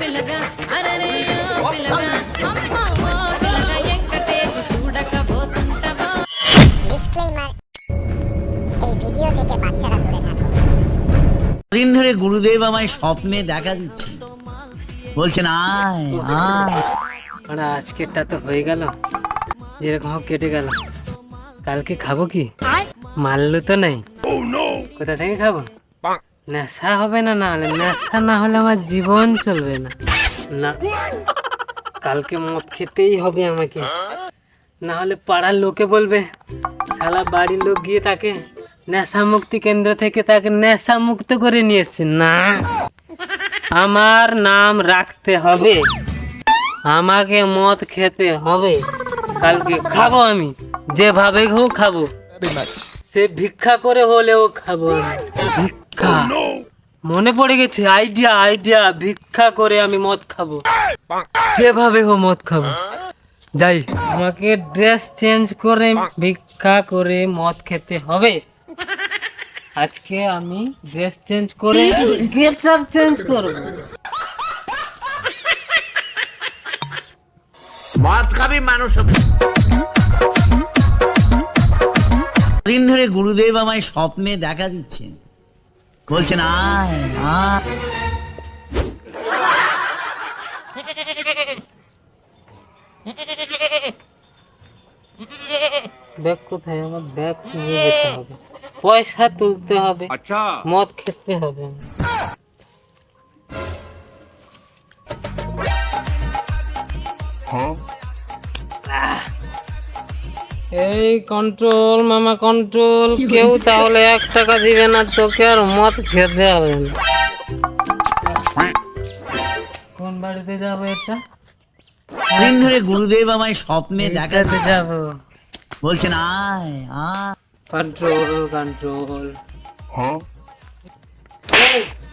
పిల్లగా అరరే ఓ పిల్లగా అమ్మో ఓ పిల్లగా ఎంకటేశు చూడకపోతుంటవో ডিসক্লেইমার, এই ভিডিও থেকে বাচ্চারা দূরে থাকুন। দিন ধরে গুরুদেব আমায় স্বপ্নে দেখা দিচ্ছে, বলছেন আয় আয়। আর আজকেরটা তো হয়ে গেল, যেরকম হোক কেটে গেল। কালকে খাবো কি? মারলো তো নেই, কোথা থেকে খাবো? নেশা হবে না, না হলে নেশা না হলে আমার জীবন চলবে না। না, কালকে মদ খেতেই হবে আমাকে, না হলে পাড়ার লোকে বলবে শালা বাড়ির লোক গিয়ে তাকে নেশা মুক্তি কেন্দ্র থেকে তাকে নেশা মুক্ত করে নিয়ে এসছে। না, আমার নাম রাখতে হবে, আমাকে মদ খেতে হবে। কালকে খাবো আমি, যেভাবে হোক খাবো, সে ভিক্ষা করে হলেও খাবো আমি। ভিক্ষা, মনে পড়ে গেছে, আইডিয়া আইডিয়া, ভিক্ষা করে আমি মদ খাবো, যেভাবে হোক মদ খাবো। যাই, আমাকে ড্রেস চেঞ্জ করে ভিক্ষা করে মদ খেতে হবে। আজকে আমি ড্রেস চেঞ্জ করে গেট আপ চেঞ্জ করবো। মদ খাবি মানুষ হবে। দিন ধরে গুরুদেব আমায় স্বপ্নে দেখা দিচ্ছেন, বলছেন আয় আয়। ব্যাগ কোথায়? আমার ব্যাগ নিয়ে যেতে হবে, পয়সা তুলতে হবে, মদ খেতে হবে। এই কন্ট্রোল মামা কন্ট্রোল, কেউ তাহলে 1 টাকা দিবে না, তোকে আর মদ খেতে হবে না। কোন বাড়িতে যাবো এটা? দিন ধরে গুরুদেব আমায় স্বপ্নে দেখা এটাতে যাবো। বলছেন আয় আয়। Control control.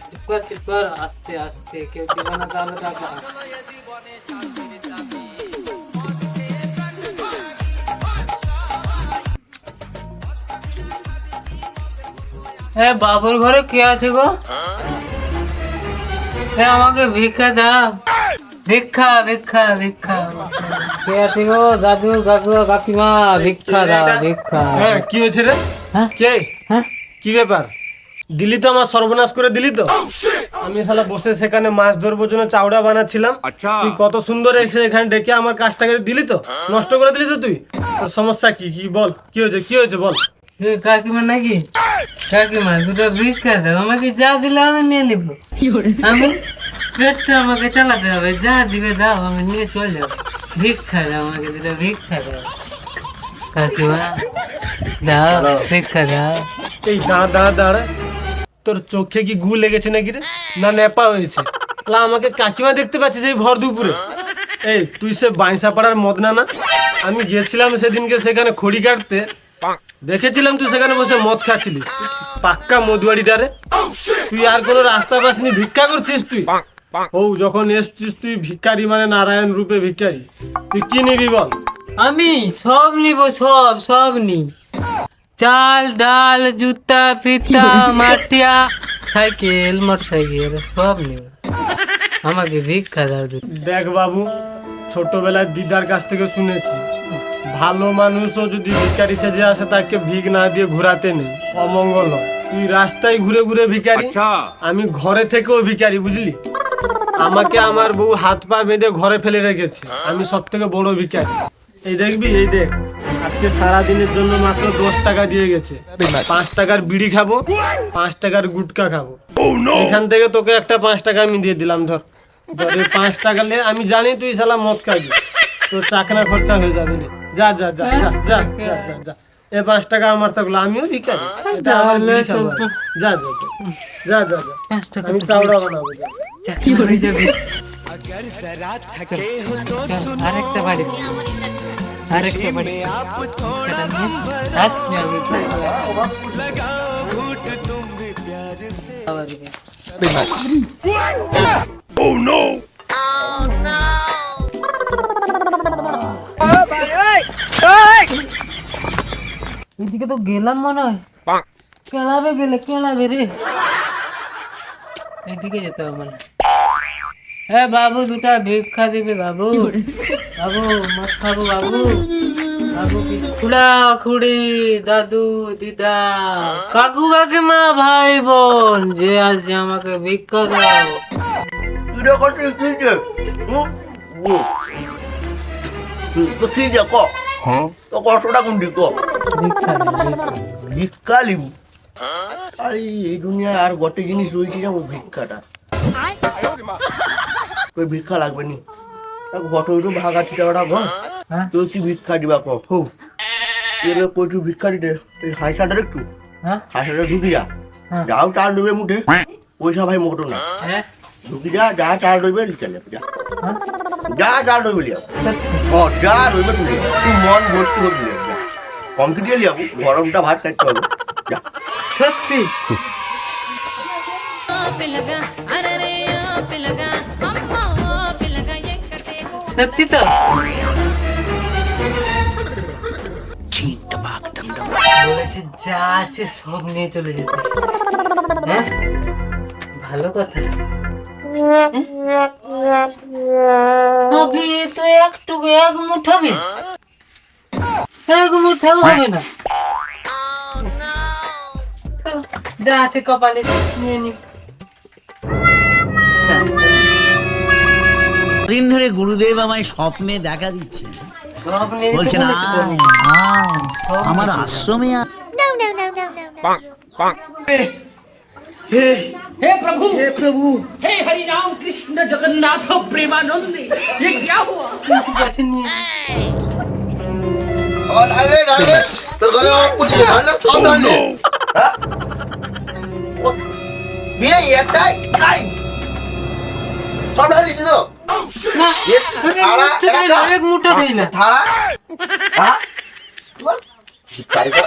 চুপ কর চুপ কর, আস্তে আস্তে, কেউ দিবে না তাহলে টাকা। বাবুর ঘরে কে আছে গো? আমাকে ভিক্ষা দাও, ভিক্ষা ভিক্ষা ভিক্ষা। কে আছে গো? দাদু কাকু কাকিমা, ভিক্ষা দাও ভিক্ষা। কি হয়েছে রে? কে? কি ব্যাপার? দিলি তো আমার সর্বনাশ করে দিলি তো। আমি শালা বসে সেখানে মাছ ধরবার জন্য চাউড়া বানাচ্ছিলাম, তুই কত সুন্দর এসে এখানে ডেকে আমার কাজটাকে দিলি তো, নষ্ট করে দিলি তো তুই। তোর সমস্যা কি? কি বল, কি হয়েছে? কি হয়েছে বল। কাকিমা নাকি? কাকিমা দুটো ভিক্ষা দাও, আমাকে যা দিলে আমি নিয়ে নিবো। আমি পেটটা আমাকে চালাতে হবে, যা দিবে দাও, আমি নিয়ে চলে যাবো। ভিক্ষা দাও, আমাকে দিলে ভিক্ষা দাও। কাকিমা দাও ভিক্ষা দাও। এই দাঁড়া দাঁড়া দাঁড়া, তোর চোখে কি গু লেগেছে নাকি রে, না নেপা হয়েছে? লা, আমাকে কাকিমা দেখতে পাচ্ছিস এই ভর দুপুরে? এই তুই সে বাইসা পাড়ার মদনা না? আমি গেছিলাম সেদিনকে সেখানে খড়ি কাটতে, দেখেছিলাম তুই সেখানে বসে মদ খাচ্ছিলিস, পাক্কা মধুয়ারিটারে। তুই আর কোনো রাস্তা পাসনি, ভিক্ষা করছিস তুই। ও যখন এসছিস তুই ভিক্ষারি, মানে নারায়ণ রূপে ভিক্ষারি। তুই কি নিবি বল? আমি সব নিব, সব সব নি, চাল ডাল জুতা ফিতা মাটিয়া সাইকেল মোটর সাইকেল সব নিব, আমাকে ভিক্ষা দাও। দেখ বাবু, ছোটবেলায় দিদার কাছ থেকে শুনেছি, ভালো মানুষও যদি ভিখারি সেজে আসে তাকে ভিক না দিয়ে ঘোরাতে নেই, অমঙ্গল হয়। তুই রাস্তায় ঘুরে ঘুরে ভিখারি, আমি ঘরে থেকেও ভিখারি, বুঝলি? আমাকে আমার বউ হাত পা বেঁধে ঘরে ফেলে রেখেছে, আমি সব থেকে বড় ভিখারি। এই দেখবি, এই দেখ, আজকে সারাদিনের জন্য মাত্র 10 টাকা দিয়ে গেছে। 5 টাকার বিড়ি খাবো, 5 টাকার গুটকা খাবো, সেখান থেকে তোকে একটা 5 টাকা আমি দিয়ে দিলাম। ধর ধর, এই 5 টাকা নে, আমি জানি তুই শালা মদ খাবি, তোর চাকনা খরচা হয়ে যাবে রে। যা যা যা যা যা যা যা যা, এই 5 টাকা আমার থাকলো, আমিও ভিখারি, এটা আমার বিড়ি খাবো। যা যা যা যা যা, আমি চাউড়া বানাবো। আরেকটা বাড়ি, আরেকটা বাড়ি। এদিকে তো গেলাম মনে হয়, কেলাবে রে, এদিকে যেতে হবে মানে। হ্যাঁ বাবু, দুটা ভিক্ষা দিবে বাবু। বাবু মাছ খাবো বাবু। বাবু খুড়া খুড়ি, দাদু দিদা, কাকু কাকিমা, ভাই বোন যে আছে আমাকে ভিক্ষা দাও। কষ্টটা কোনটি ক ভিক্ষা দিবে, ভিক্ষা লিবু। আরে এই দুনিয়ায় আর গটে জিনিস রয়েছে যেমন ভিক্ষাটা। তোর ভিক্ষা লাগবে নি, ঘট হইলো ভাগা চিটাটা ঘর। হ্যাঁ? তোর কি ভিক্ষা দিবা কো হো এলে কইটু ভিক্ষা দিতে এই হাইসাটার একটু হ্যাঁ হাইসাটা ঢুকি যা, হ্যাঁ। যাও চাল দেবে মুঠে, পয়সা ভাই মোটো না, হ্যাঁ ঢুকি যা, যা চাল দেবে চলে যা, হ্যাঁ? যা চাল দেবে লিয়া, ও যা দেবে তুই, তুই মন ভর্তি করে লিয়া, যা কমপ্লিট দিয়ে লিয়া, গরমটা ভাত খাইতে হবে, যা। সত্যি ఓ పిల్లగా అరరే ఓ పిల్లగా అమ్మ ఓ పిల్లగా వెంకటేశు সত্যি তো বলেছে যা আছে সব নিয়ে চলে যেতে। হ্যাঁ ভালো কথা। अभी तो एक मुठा भी एक मुठाও হবে না। যা আছে কপালে নিয়ে নি। দিন ধরে গুরুদেব আমায় স্বপ্নে দেখা দিচ্ছেন, সব নিয়ে যেতে বলছেন বলেছে তো। আয়, আয়, আমার আশ্রমে আয়। No, no, no, no, no, no. हे प्रभु हे हरि राम कृष्ण जगन्नाथ प्रेमानंद, ये क्या हुआ? কাছে নিয়ে ঢালে ঢালে তোর গলে পুড়ছে, ঢালে সব ঢালে, হ্যাঁ বিয়ে একটাই কাই সব ঢালি দিল না ये थाड़ा এক মুঠা খাইলা। थाड़ा हाँ बोल शिकारी को